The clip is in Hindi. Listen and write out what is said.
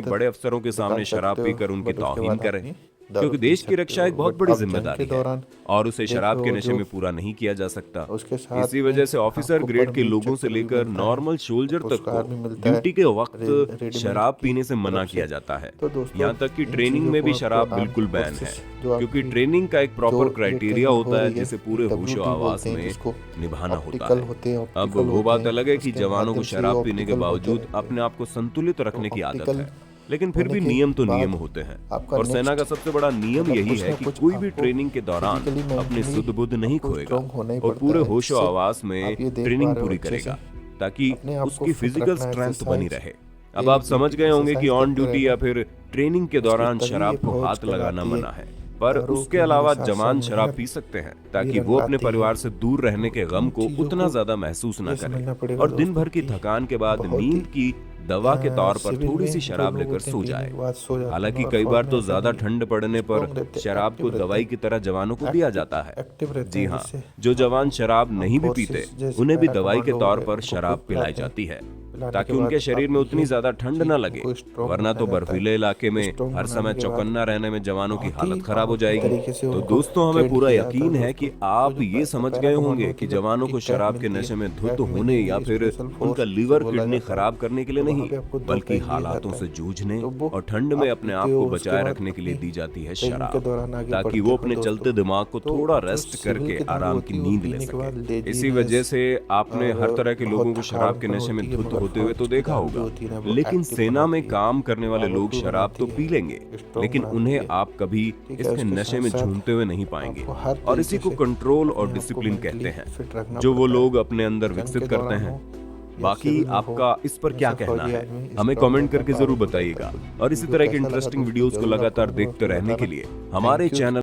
वक्त बड़े अफसरों के सामने निकाल शराब सकते हो, पीकर उनकी बट उसके तौहीन बाद करें, अपनी दारू क्योंकि पी देश की सकते रक्षा हो। एक बहुत बट बड़ी अब जंग के जिम्मेदारी है दौरान और उसे शराब के देखो नशे जो में पूरा नहीं किया जा सकता। उसके साथ इसी में वजह से ऑफिसर आपको ग्रेड के परमीट लोगों से चक्कर भी लेकर मिलता है, नॉर्मल सोल्जर तक पुरस्कार को भी मिलता है ड्यूटी के वक्त रेजिमेंट शराब की पीने से मना तरफ किया से। जाता है। तो दोस्तों यहाँ तक कि इन ट्रेनिंग चीज़ों में को भी आपको शराब आर्म्ड बिल्कुल बैन है, फोर्सेस जो क्योंकि आपकी ट्रेनिंग का एक जो प्रॉपर ये क्राइटेरिया ट्रेनिंग हो होता है रही है, जिसे पूरे होशो WT आवाज बोलते हैं में जिसको, निभाना होता ऑप्टिकल है। होते हैं, अब ऑप्टिकल वो होते बात हैं, अलग है कि उसके जवानों को माध्यम से शराब पीने के ऑप्टिकल होते बावजूद रहते हैं। अपने आप को संतुलित रखने तो की आदत ऑप्टिकल है, लेकिन फिर होने भी के नियम तो नियम बाद होते हैं। आपका और सेना का नेक्स्ट सबसे बड़ा नियम मतलब यही कुछ है ना कि कुछ कोई भी आपको ट्रेनिंग के दौरान फिजिकली अपनी मेंटली सुध बुध नहीं आपको खोएगा स्ट्रांग होना ही और पड़ता पूरे है, होशो जिससे आवाज में आप ये देख ट्रेनिंग पा रहे हो पूरी अच्छे करेगा से ताकि अपने आप को उसकी फिट फिजिकल रखना, स्ट्रेंथ बनी एक्सरसाइज रहे। अब आप समझ गए होंगे कि ऑन ड्यूटी या फिर ट्रेनिंग के उसके दौरान तभी ये शराब को फौज हाथ लगाना कहलाती है। मना है, पर दारू उसके के अलावा साथ जवान साथ शराब मेहनत पी सकते हैं भी ताकि रंग वो अपने लाती है। परिवार से दूर रहने के गम को चीज़ों उतना को ज्यादा महसूस न ये करें समझना पड़ेगा और दिन भर दोस्तों की कि थकान के बाद बहुत नींद ही की दवा के तौर पर सिविल थोड़ी सी में जो शराब लोग लेकर होते हैं सो पीने जाए। के बाद सो जाते हैं, हालांकि मगर कई फौज बार में तो ऐसा ज्यादा नहीं है। ठंड पड़ने पर स्ट्रॉन्ग रहते हैं, शराब को एक्टिव रहते दवाई हैं। की तरह जवानों को दिया जाता है। एक्टिव रहते जी हैं, हाँ, जैसे जो जवान शराब हम नहीं भी फोर्सेस पीते जैसे उन्हें भी पैरा दवाई के कमांडो हो तौर गए, पर उनको शराब खूब पिलाई पिलाते हैं। जाती है पिलाने ताकि के उनके बाद शरीर अब में उतनी ये ज्यादा ठंड चीज़ न लगे, उनको स्ट्रॉन्ग वरना तो बनाया जाता बर्फीले इलाके में है। स्ट्रॉन्ग हर बनाने समय के बाद चौकन्ना रहने में जवानों की हालत खराब हो बहुत ही जाएगी। तरीके से तो उनको दोस्तों हमें ट्रेन पूरा किया जाता है यकीन है दोस्तों। कि वो आप जो ये समझ पैरा गए कमांडो होंगे की कि जब जवानों एक को ट्रैक शराब के मिलती नशे है, में धुत ट्रैक होने मिलने या की फिर स्पेशल फोर्स उनका से लीवर बोला किडनी जाता है। खराब करने के लिए तो वहाँ नहीं, पे आपको 2 बल्कि पैक दिया हालातों जाता से है। जूझने तो वो और ठंड में आप अपने पीते आप हो, को उसके बचाए बाद रखने के लिए अपनी दी जाती है ट्रेनिंग के शराब दौरान आगे ताकि बढ़ते वो हो अपने दोस्तों। चलते दिमाग को तो थोड़ा जो रेस्ट सिविल करके की दारू आराम होती की है वो नींद ले पीने के बाद सके। इसी वजह लेजीनेस से आपने हर तरह के लोगों बहुत को शराब के थकानपन नशे में होती है, धुत मगर होते हुए तो फौज की देखा दारू जो होगा। होती है ना वो लेकिन एक्टिव सेना में बनाती है, काम करने वाले लोग पावरफुल शराब तो बनाती पी लेंगे, है, स्ट्रॉन्ग लेकिन बनाती उन्हें है। आप कभी ठीक है, इसके उसके नशे साथ में साथ झूमते हुए नहीं पाएंगे आपको हर और इसी तरीके को से कंट्रोल और अपने आप को डिसिप्लिन कहते मेंटली हैं फिट रखना जो वो पड़ता है। लोग अपने अंदर जंग विकसित के करते दौरान हैं। हो या बाकी सिविल में हो, आपका इस पर क्या हमेशा कहना फौजी है आदमी हमें स्ट्रॉन्ग कमेंट रहता है, करके जरूर पावरफुल रहता बताइएगा है। और इसी वीडियो तरह के कैसा लगा इंटरेस्टिंग दोस्तों वीडियोस को जरूर आप लगातार कमेंट बॉक्स देखते में रहने के बताना। लिए हमारे थैंक यू। चैनल